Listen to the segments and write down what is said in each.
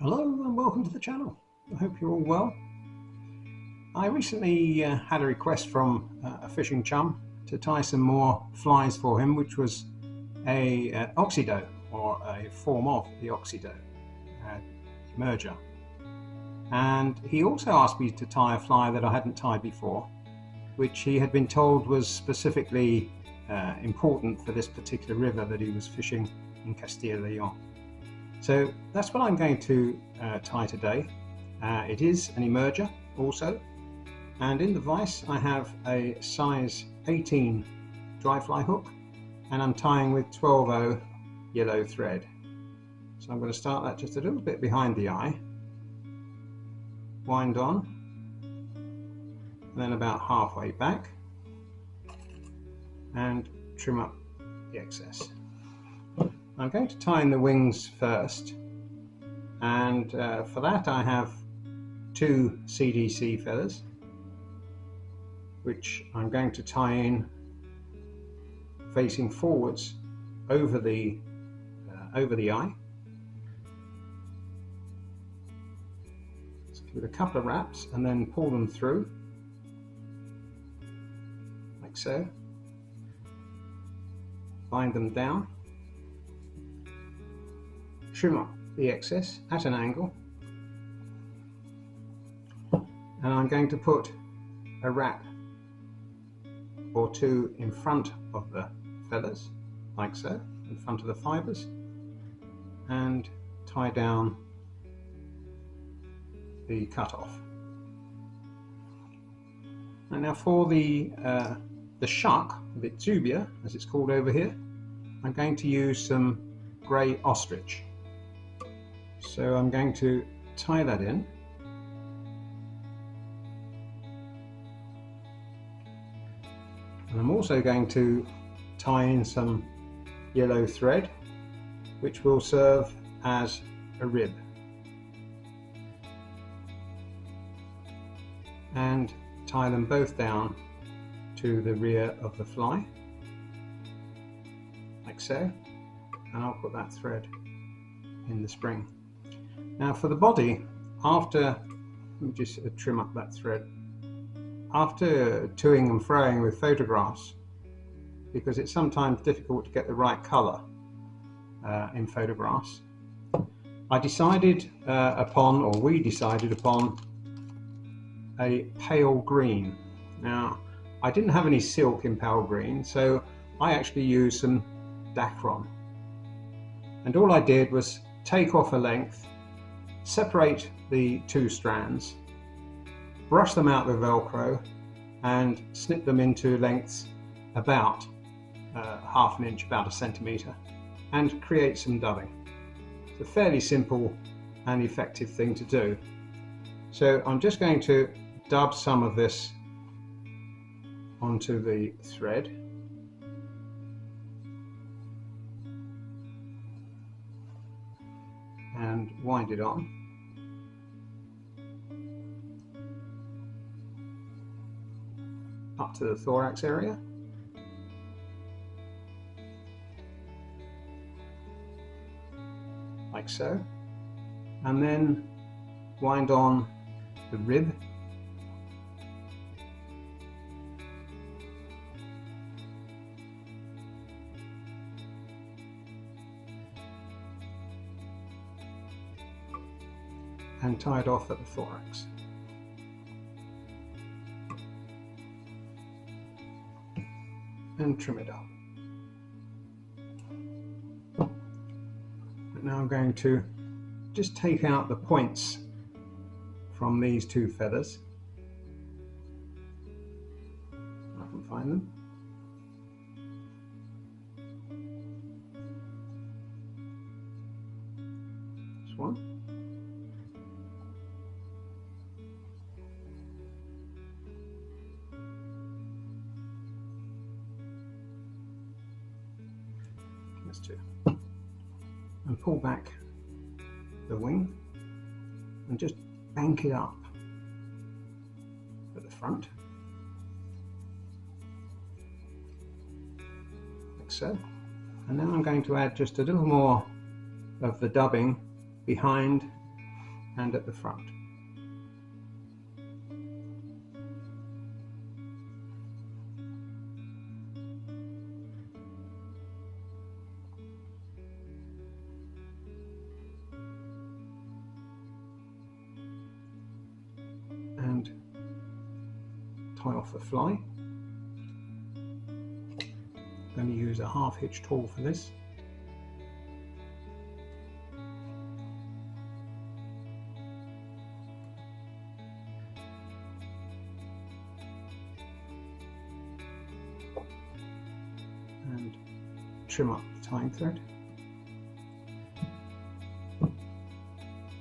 Hello and welcome to the channel. I hope you're all well. I recently had a request from a fishing chum to tie some more flies for him, which was an oxido, or a form of the oxido, emerger. And he also asked me to tie a fly that I hadn't tied before, which he had been told was specifically important for this particular river that he was fishing in Castilla y León. So that's what I'm going to tie today. It is an emerger also, and in the vise I have a size 18 dry fly hook, and I'm tying with 12/0 yellow thread. So I'm going to start that just a little bit behind the eye, wind on, and then about halfway back, and trim up the excess. I'm going to tie in the wings first, and for that I have 2 CDC feathers, which I'm going to tie in facing forwards over the eye. Let's give it a couple of wraps and then pull them through, like so. Bind them down. Trim up the excess at an angle, and I'm going to put a wrap or two in front of the feathers, like so, in front of the fibres, and tie down the cut-off. And now for the shuck, the tubia as it's called over here, I'm going to use some grey ostrich. So I'm going to tie that in, and I'm also going to tie in some yellow thread, which will serve as a rib, and tie them both down to the rear of the fly, like so, and I'll put that thread in the spring. Now for the body, after, let me just trim up that thread, after toing and froing with photographs, because it's sometimes difficult to get the right colour in photographs, I decided we decided upon a pale green. Now I didn't have any silk in pale green, so I actually used some dacron, and all I did was take off a length, separate the 2 strands, brush them out with Velcro, and snip them into lengths about half an inch, about a centimetre, and create some dubbing. It's a fairly simple and effective thing to do. So I'm just going to dub some of this onto the thread. And wind it on. Up to the thorax area. Like so. And then wind on the rib. And tie it off at the thorax. And trim it up. But now I'm going to just take out the points from these 2 feathers. I can find them. This one. And pull back the wing and just bank it up at the front, like so. And now I'm going to add just a little more of the dubbing behind and at the front. And tie off the fly. I'm going to use a half hitch tool for this. And trim up the tying thread.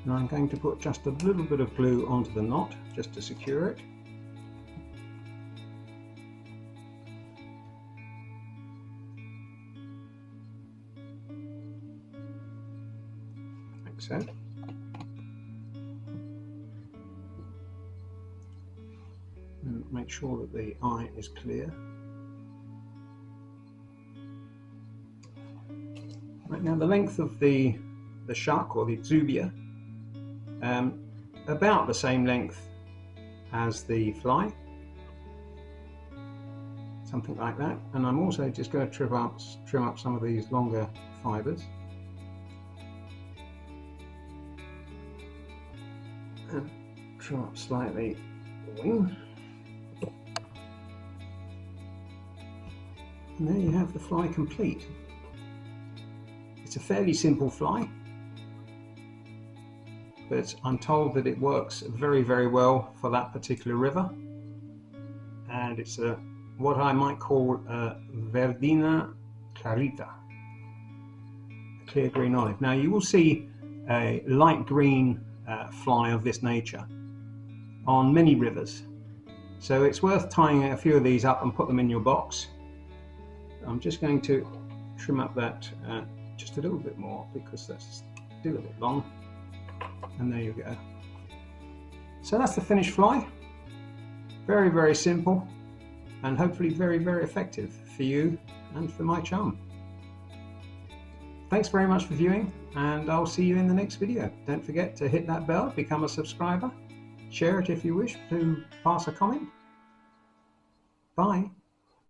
And I'm going to put just a little bit of glue onto the knot just to secure it. Like so. And make sure that the eye is clear. Right, now the length of the shark or the exubia, about the same length as the fly, something like that. And I'm also just going to trim up some of these longer fibers. And trim up slightly the wing. And there you have the fly complete. It's a fairly simple fly, but I'm told that it works very, very well for that particular river. And it's what I might call a verdina clarita, a clear green olive. Now you will see a light green fly of this nature on many rivers. So it's worth tying a few of these up and put them in your box. I'm just going to trim up that just a little bit more because that's still a bit long. And there you go. So that's the finished fly. Very, very simple and hopefully very, very effective for you and for my chum. Thanks very much for viewing, and I'll see you in the next video. Don't forget to hit that bell, become a subscriber, share it if you wish, to pass a comment. Bye.